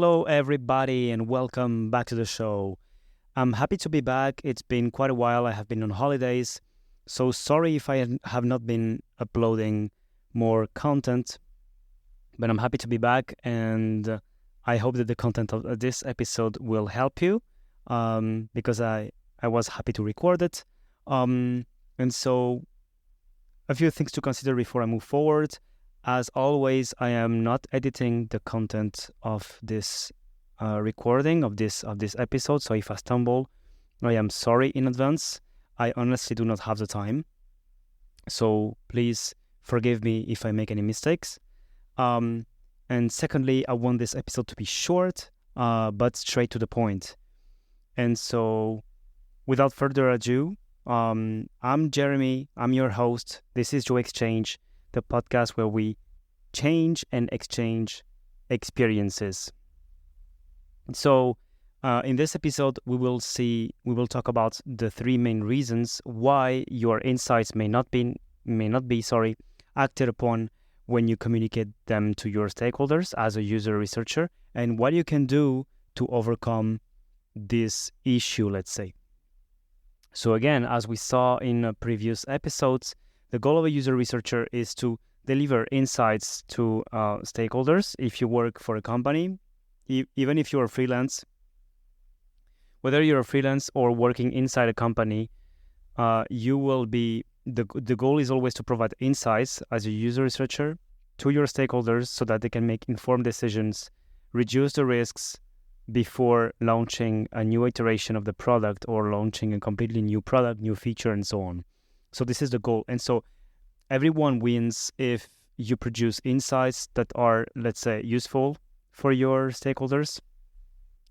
Hello, everybody, and welcome back to the show. I'm happy to be back. It's been quite a while. I have been on holidays, so sorry if I have not been uploading more content, but I'm happy to be back, and I hope that the content of this episode will help you because I was happy to record it. And so, a few things to consider before I move forward. As always, I am not editing the content of this recording of this episode. So if I stumble, I am sorry in advance. I honestly do not have the time. So please forgive me if I make any mistakes. And secondly, I want this episode to be short, but straight to the point. And so, without further ado, I'm Jeremy. I'm your host. This is Joe Exchange, the podcast where we change and exchange experiences. So, in this episode, we will talk about the three main reasons why your insights may not be acted upon when you communicate them to your stakeholders as a user researcher, and what you can do to overcome this issue, let's say. So again, as we saw in previous episodes, the goal of a user researcher is to deliver insights to stakeholders. If you work for a company, even if you're freelance, whether you're a freelance or working inside a company, you will be, the goal is always to provide insights as a user researcher to your stakeholders so that they can make informed decisions, reduce the risks before launching a new iteration of the product or launching a completely new product, new feature, and so on. So this is the goal. And so everyone wins if you produce insights that are, let's say, useful for your stakeholders.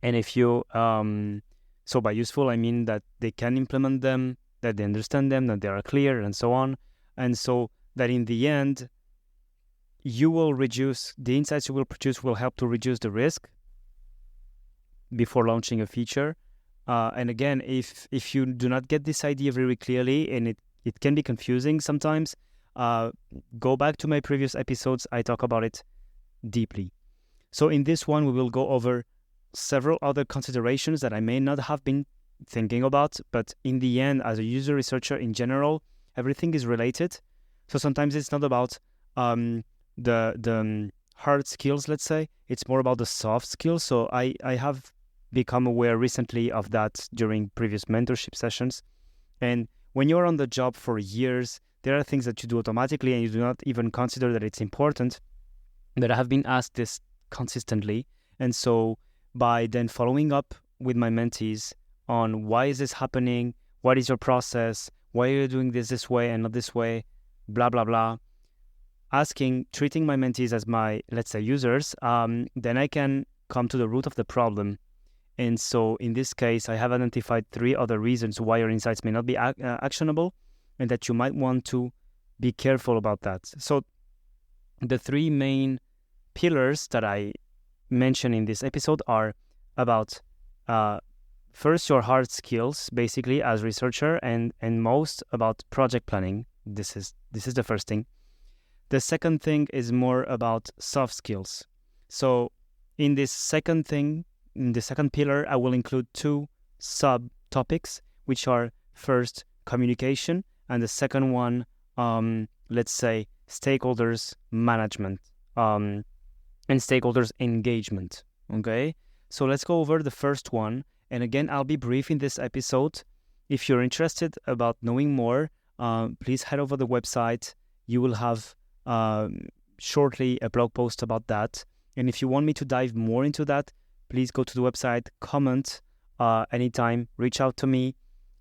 And if you, so by useful, I mean that they can implement them, that they understand them, that they are clear, and so on. And so that in the end, you will reduce, the insights you will produce will help to reduce the risk before launching a feature. And again, if you do not get this idea very clearly, and it can be confusing sometimes, go back to my previous episodes. I talk about it deeply. So in this one, we will go over several other considerations that I may not have been thinking about, but in the end, as a user researcher in general, everything is related. So sometimes it's not about the hard skills, let's say. It's more about the soft skills. So I have become aware recently of that during previous mentorship sessions. And when you're on the job for years, there are things that you do automatically and you do not even consider that it's important. But I have been asked this consistently. And so by then following up with my mentees on why is this happening, what is your process, why are you doing this way and not this way, blah, blah, blah, treating my mentees as my, let's say, users, then I can come to the root of the problem. And so in this case, I have identified three other reasons why your insights may not be actionable and that you might want to be careful about that. So the three main pillars that I mention in this episode are about first, your hard skills, basically as researcher, and most about project planning. This is the first thing. The second thing is more about soft skills. So in this second thing, in the second pillar, I will include two subtopics, which are first communication, and the second one, let's say, stakeholders management and stakeholders engagement. Okay, so let's go over the first one. And again, I'll be brief in this episode. If you're interested about knowing more, please head over the website. You will have shortly a blog post about that. And if you want me to dive more into that, please go to the website, comment anytime, reach out to me.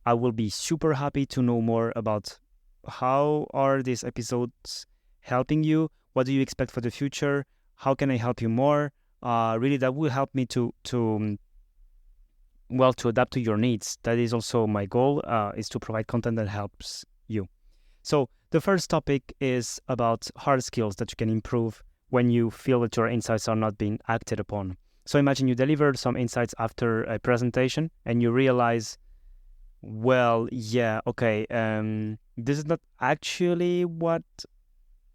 I will be super happy to know more about how are these episodes helping you, what do you expect for the future, how can I help you more. Really, that will help me to adapt to your needs. That is also my goal, is to provide content that helps you. So the first topic is about hard skills that you can improve when you feel that your insights are not being acted upon. So imagine you delivered some insights after a presentation and you realize, well, yeah, okay, this is not actually what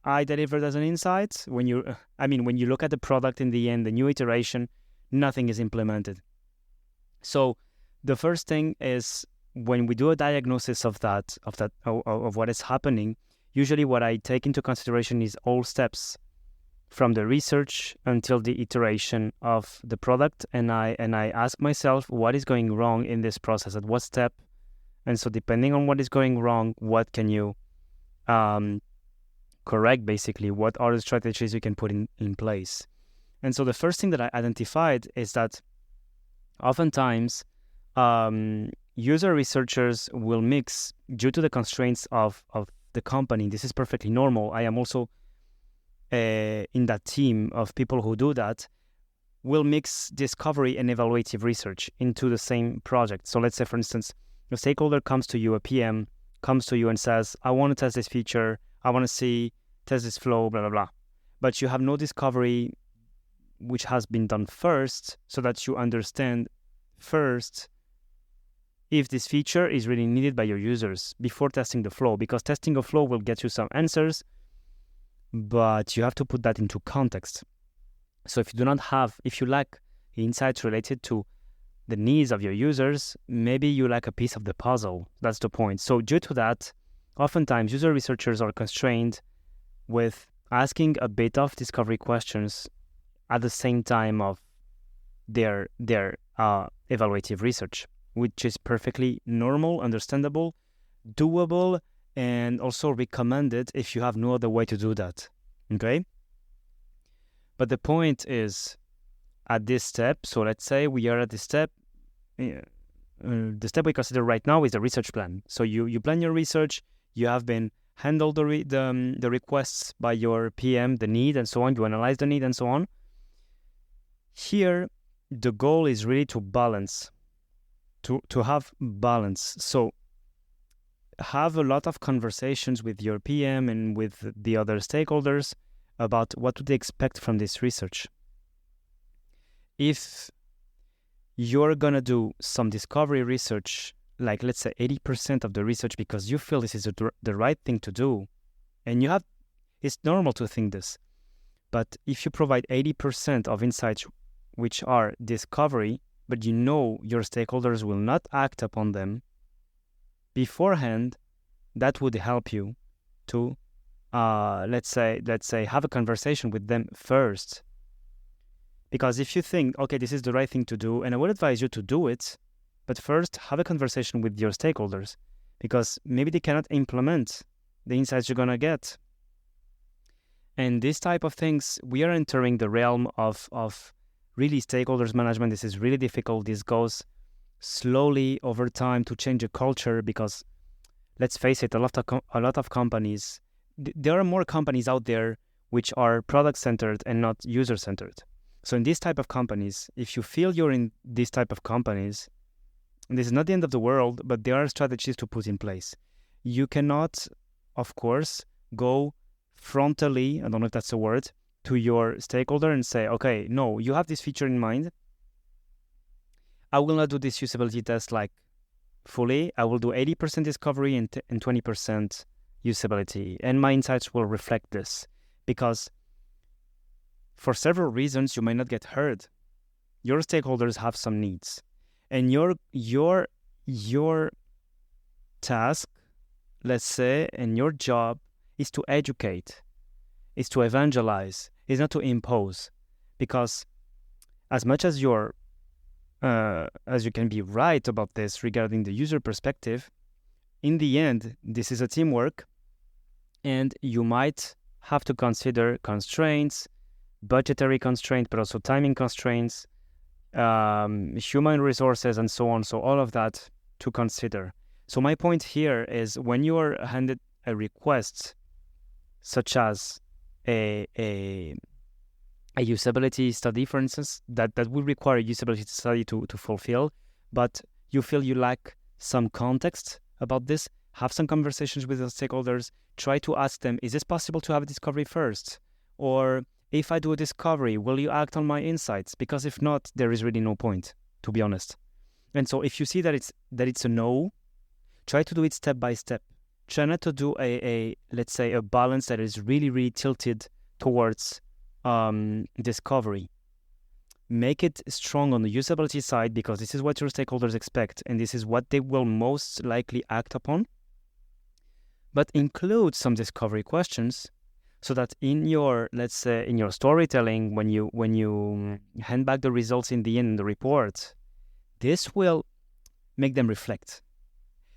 I delivered as an insight. When you look at the product in the end, the new iteration, nothing is implemented. So the first thing is, when we do a diagnosis of what is happening, usually what I take into consideration is all steps from the research until the iteration of the product, and I ask myself what is going wrong in this process at what step. And so depending on what is going wrong, what can you correct, basically? What are the strategies you can put in place? And so the first thing that I identified is that oftentimes user researchers will mix, due to the constraints of the company. This is perfectly normal. I am also in that team of people who do that, will mix discovery and evaluative research into the same project. So let's say, for instance, a stakeholder comes to you, a PM comes to you and says, I want to test this feature, I want to test this flow, blah, blah, blah. But you have no discovery which has been done first, so that you understand first if this feature is really needed by your users before testing the flow. Because testing a flow will get you some answers, but you have to put that into context. So if you lack insights related to the needs of your users, maybe you lack a piece of the puzzle. That's the point. So due to that, oftentimes user researchers are constrained with asking a bit of discovery questions at the same time of their evaluative research, which is perfectly normal, understandable, doable, and also recommended if you have no other way to do that. Okay? But the point is, at this step, so let's say we are at this step, the step we consider right now is the research plan. So you plan your research, you have been handled the requests by your PM, the need and so on, you analyze the need and so on. Here, the goal is really to balance, to have balance. So have a lot of conversations with your PM and with the other stakeholders about what do they expect from this research. If you're going to do some discovery research, like let's say 80% of the research because you feel this is the right thing to do, and it's normal to think this, but if you provide 80% of insights which are discovery, but you know your stakeholders will not act upon them beforehand, that would help you to, let's say, have a conversation with them first. Because if you think, okay, this is the right thing to do, and I would advise you to do it, but first have a conversation with your stakeholders, because maybe they cannot implement the insights you're going to get. And this type of things, we are entering the realm of really stakeholders management. This is really difficult. This goes slowly over time to change a culture, because let's face it, a lot of companies, there are more companies out there which are product-centered and not user-centered. So in this type of companies, if you feel you're in this type of companies, this is not the end of the world, but there are strategies to put in place. You cannot, of course, go frontally, I don't know if that's a word, to your stakeholder and say, okay, no, you have this feature in mind. I will not do this usability test like fully. I will do 80% discovery and 20% usability. And my insights will reflect this, because for several reasons, you might not get heard. Your stakeholders have some needs. And your task, let's say, and your job is to educate, is to evangelize, is not to impose. Because as much as you can be right about this regarding the user perspective, in the end, this is a teamwork, and you might have to consider constraints, budgetary constraints, but also timing constraints, human resources, and so on. So all of that to consider. So my point here is, when you are handed a request, such as a usability study, for instance, that will require a usability study to fulfill, but you feel you lack some context about this, have some conversations with the stakeholders, try to ask them, is it possible to have a discovery first? Or if I do a discovery, will you act on my insights? Because if not, there is really no point, to be honest. And so if you see that it's a no, try to do it step by step. Try not to do let's say, a balance that is really, really tilted towards discovery. make it strong on the usability side, because this is what your stakeholders expect and this is what they will most likely act upon. But include some discovery questions so that in your, let's say, in your storytelling, when you hand back the results in the end in the report, this will make them reflect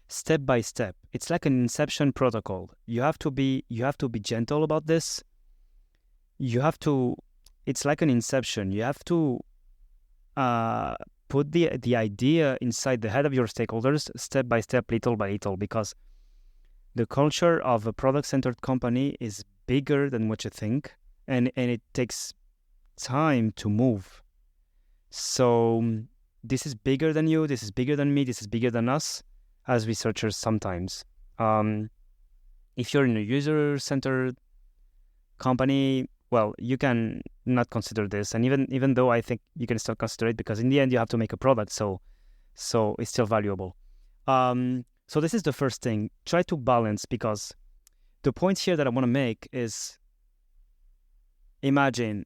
step by step. It's like an inception protocol. You have to be gentle about this. It's like an inception. You have to put the idea inside the head of your stakeholders step by step, little by little, because the culture of a product-centered company is bigger than what you think, and it takes time to move. So this is bigger than you, this is bigger than me, this is bigger than us as researchers sometimes. If you're in a user-centered company, well, you can not consider this. And even though I think you can still consider it, because in the end you have to make a product, so it's still valuable. So this is the first thing. Try to balance, because the point here that I want to make is, imagine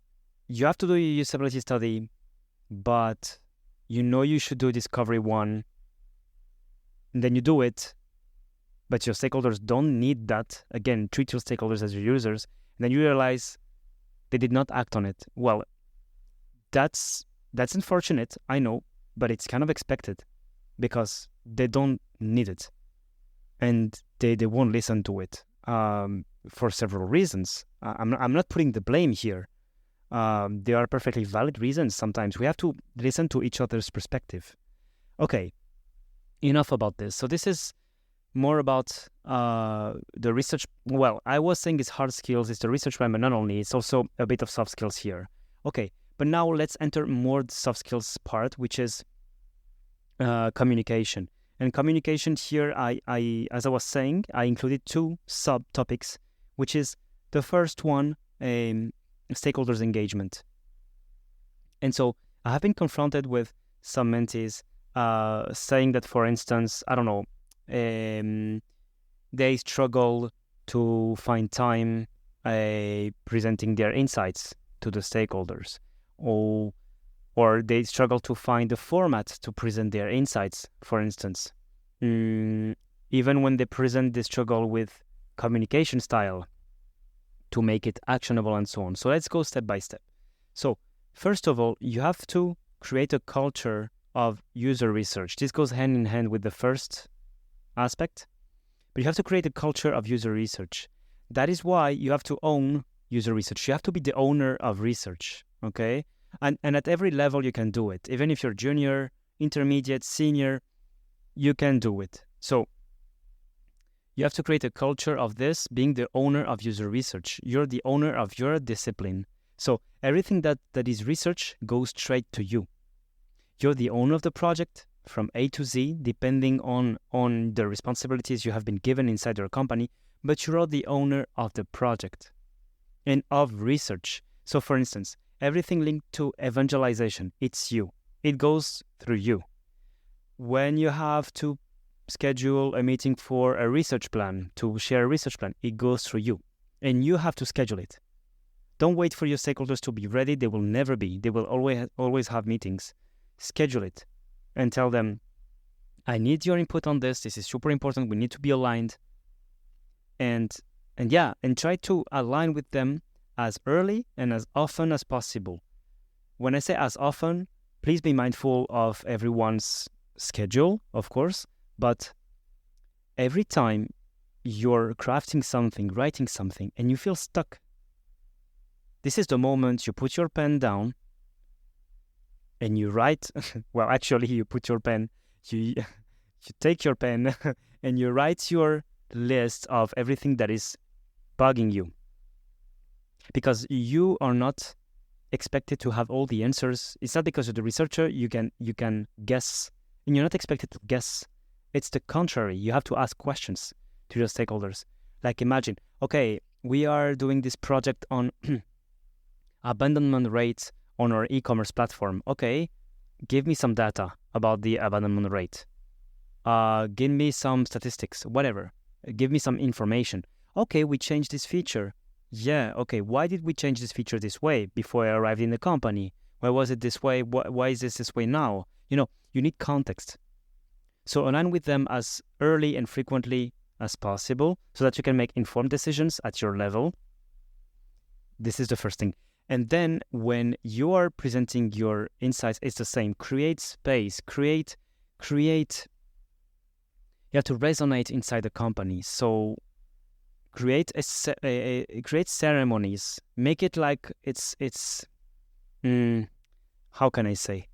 you have to do a usability study, but you should do discovery one, and then you do it, but your stakeholders don't need that. Again, treat your stakeholders as your users, and then you realize they did not act on it. Well, that's unfortunate, I know, but it's kind of expected, because they don't need it, and they won't listen to it for several reasons. I'm not putting the blame here. There are perfectly valid reasons. Sometimes we have to listen to each other's perspective. Okay, enough about this. So this is more about the research. Well, I was saying it's hard skills, it's the research plan, but not only, it's also a bit of soft skills here. Okay, but now let's enter more the soft skills part, which is communication. And communication here, I as I was saying, I included two subtopics, which is the first one, stakeholders engagement. And so I have been confronted with some mentees saying that, for instance, I don't know, they struggle to find time presenting their insights to the stakeholders, or they struggle to find a format to present their insights, for instance. Even when they present, they struggle with communication style to make it actionable and so on. So let's go step by step. So first of all, you have to create a culture of user research. This goes hand in hand with the first aspect, but you have to create a culture of user research. That is why you have to own user research. You have to be the owner of research, okay? And at every level you can do it. Even if you're junior, intermediate, senior, you can do it. So you have to create a culture of this, being the owner of user research. You're the owner of your discipline. So everything that is research goes straight to you. You're the owner of the project from A to Z, depending on the responsibilities you have been given inside your company, but you're the owner of the project and of research. So for instance, everything linked to evangelization, it's you. It goes through you. When you have to schedule a meeting for a research plan, to share a research plan, it goes through you. And you have to schedule it. Don't wait for your stakeholders to be ready. They will never be. They will always have meetings. Schedule it and tell them, I need your input on this. This is super important. We need to be aligned. And try to align with them as early and as often as possible. When I say as often, please be mindful of everyone's schedule, of course, but every time you're crafting something, writing something, and you feel stuck, this is the moment you put your pen down and you write. Well, actually, you put your pen, you take your pen and you write your list of everything that is bugging you. Because you are not expected to have all the answers. It's not because you're the researcher, you can guess, and you're not expected to guess. It's the contrary. You have to ask questions to your stakeholders. Like imagine, okay, we are doing this project on abandonment rates on our e-commerce platform. Okay, give me some data about the abandonment rate. Give me some statistics, whatever. Give me some information. Okay, we changed this feature. Yeah, okay, why did we change this feature this way before I arrived in the company? Why was it this way? Why is this way now? You need context. So align with them as early and frequently as possible so that you can make informed decisions at your level. This is the first thing. And then when you are presenting your insights, it's the same. Create space, create. You have to resonate inside the company. So create create ceremonies. Make it like it's how can I say?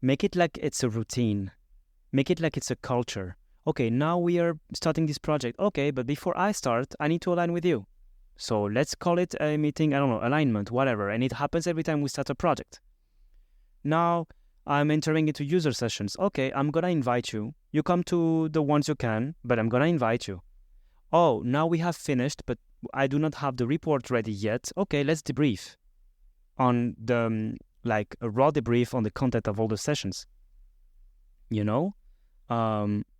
Make it like it's a routine. Make it like it's a culture. Okay, now we are starting this project. Okay, but before I start, I need to align with you. So let's call it a meeting, I don't know, alignment, whatever. And it happens every time we start a project. Now I'm entering into user sessions. Okay, I'm going to invite you. You come to the ones you can, but I'm going to invite you. Oh, now we have finished, but I do not have the report ready yet. Okay, let's debrief on the, like a raw debrief on the content of all the sessions.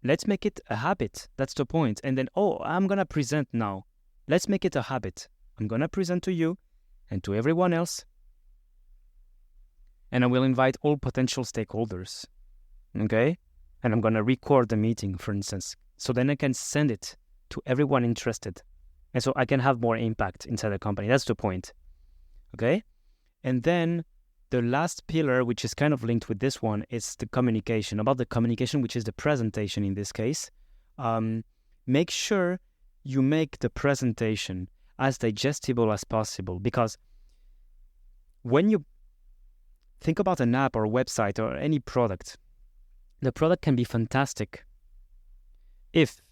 Let's make it a habit. That's the point. And then, I'm going to present now. Let's make it a habit. I'm going to present to you and to everyone else. And I will invite all potential stakeholders. Okay? And I'm going to record the meeting, for instance. So then I can send it to everyone interested. And so I can have more impact inside the company. That's the point. Okay? And then the last pillar, which is kind of linked with this one, is the communication. About the communication, which is the presentation in this case. Make sure you make the presentation as digestible as possible, because when you think about an app or a website or any product, the product can be fantastic. If,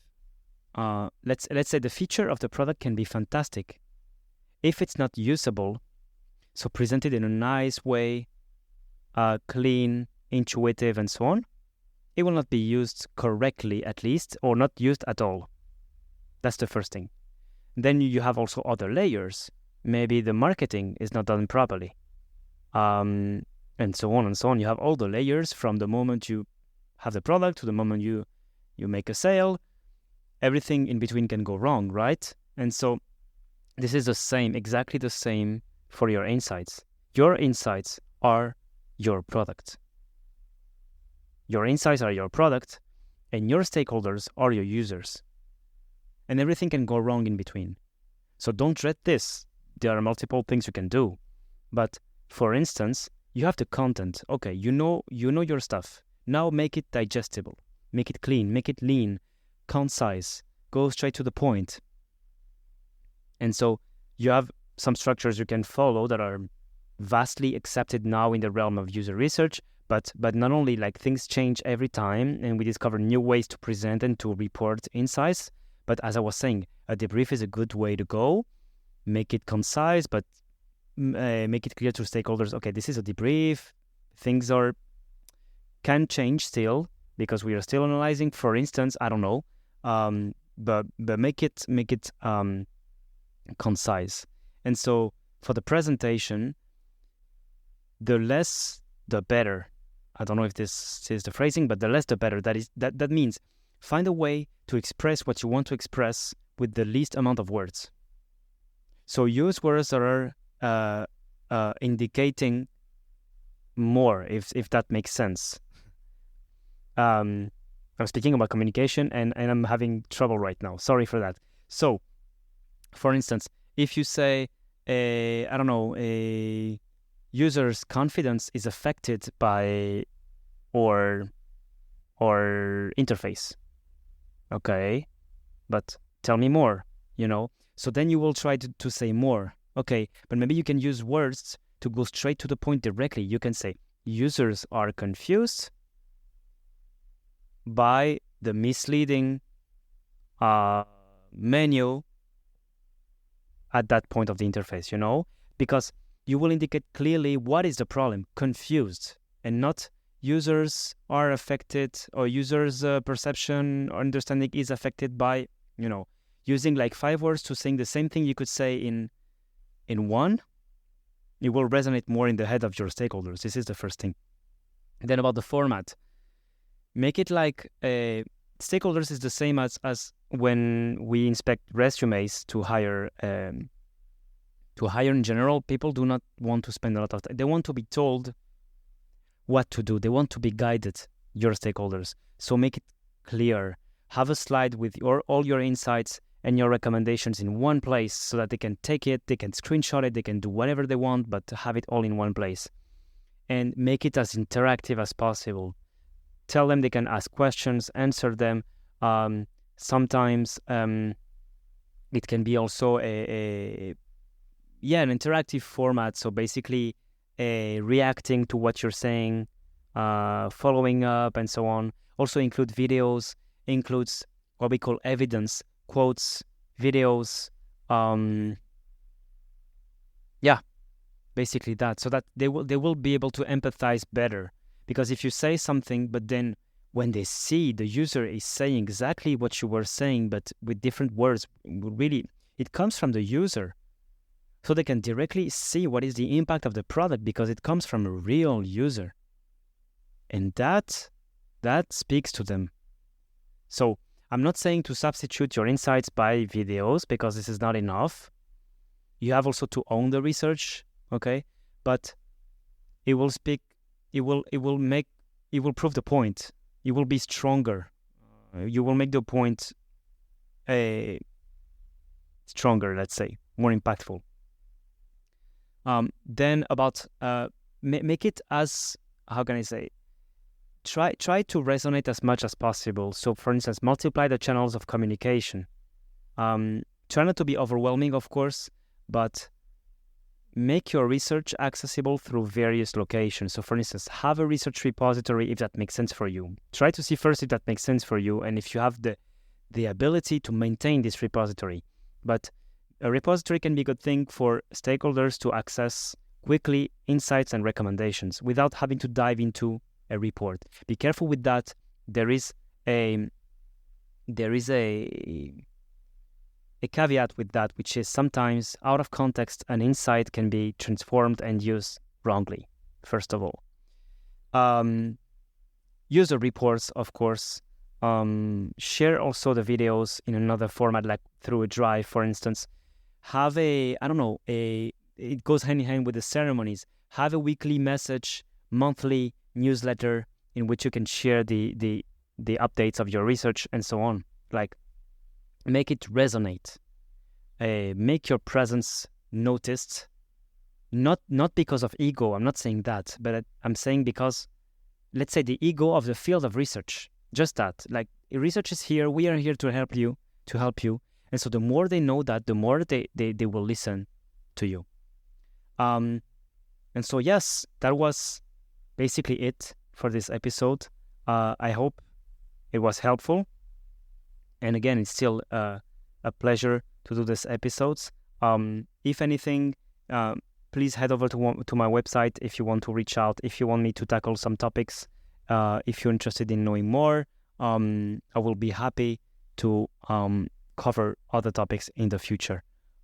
let's say the feature of the product can be fantastic. If it's not usable, so presented in a nice way, clean, intuitive, and so on, it will not be used correctly, at least, or not used at all. That's the first thing. Then you have also other layers. Maybe the marketing is not done properly. And so on and so on. You have all the layers from the moment you have the product to the moment you make a sale. Everything in between can go wrong, right? And so this is the same, exactly the same for your insights. Your insights are your product. Your insights are your product, and your stakeholders are your users. And everything can go wrong in between. So don't dread this. There are multiple things you can do. But for instance, you have the content. Okay, you know your stuff. Now make it digestible. Make it clean. Make it lean. Concise. Go straight to the point. And so you have some structures you can follow that are vastly accepted now in the realm of user research. But not only, like, things change every time and we discover new ways to present and to report insights. But as I was saying, a debrief is a good way to go. Make it concise, but make it clear to stakeholders, okay, this is a debrief. Things can change still because we are still analyzing. For instance, I don't know, but make it concise. And so for the presentation, the less, the better. I don't know if this is the phrasing, but the less, the better. That means find a way to express what you want to express with the least amount of words. So use words that are indicating more, if that makes sense. I'm speaking about communication and I'm having trouble right now. Sorry for that. So, for instance, if you say, I don't know, a user's confidence is affected by or interface. Okay, but tell me more, So then you will try to say more. Okay, but maybe you can use words to go straight to the point directly. You can say, users are confused by the misleading menu at that point of the interface, Because you will indicate clearly what is the problem, confused, and not users are affected or users' perception or understanding is affected by, using like 5 words to saying the same thing you could say in one. It will resonate more in the head of your stakeholders. This is the first thing. Then about the format, make it like stakeholders is the same as when we inspect resumes to hire. To hire in general, people do not want to spend a lot of time. They want to be told what to do. They want to be guided, your stakeholders. So make it clear. Have a slide with all your insights and your recommendations in one place so that they can take it, they can screenshot it, they can do whatever they want, but have it all in one place. And make it as interactive as possible. Tell them they can ask questions, answer them. Sometimes it can be also an interactive format. So basically reacting to what you're saying, following up, and so on. Also include videos, includes what we call evidence, quotes, videos, basically that, so that they will be able to empathize better. Because if you say something, but then when they see the user is saying exactly what you were saying, but with different words, really, it comes from the user. So they can directly see what is the impact of the product because it comes from a real user. And that speaks to them. So I'm not saying to substitute your insights by videos because this is not enough. You have also to own the research, okay? But it will speak, it will prove the point. You will be stronger. You will make the point stronger, let's say, more impactful. Then about make it as, how can I say, try to resonate as much as possible. So for instance, multiply the channels of communication. Try not to be overwhelming, of course, but make your research accessible through various locations. So for instance, have a research repository if that makes sense for you. Try to see first if that makes sense for you and if you have the ability to maintain this repository. But a repository can be a good thing for stakeholders to access quickly insights and recommendations without having to dive into a report. Be careful with that. There is a caveat with that, which is sometimes out of context, an insight can be transformed and used wrongly, first of all. User reports, of course. Share also the videos in another format, like through a drive, for instance. Have it goes hand in hand with the ceremonies. Have a weekly message, monthly newsletter in which you can share the updates of your research and so on. Like, make it resonate. Make your presence noticed. Not because of ego. I'm not saying that, but I'm saying because, let's say, the ego of the field of research. Just that. Like, research is here. We are here to help you. And so the more they know that, the more they will listen to you. And so, yes, that was basically it for this episode. I hope it was helpful. And again, it's still a pleasure to do these episodes. If anything, please head over to my website if you want to reach out, if you want me to tackle some topics. If you're interested in knowing more, I will be happy to cover other topics in the future.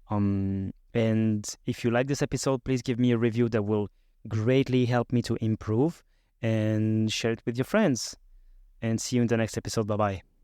And if you like this episode, please give me a review. That will greatly help me to improve, and share it with your friends. And see you in the next episode. Bye-bye.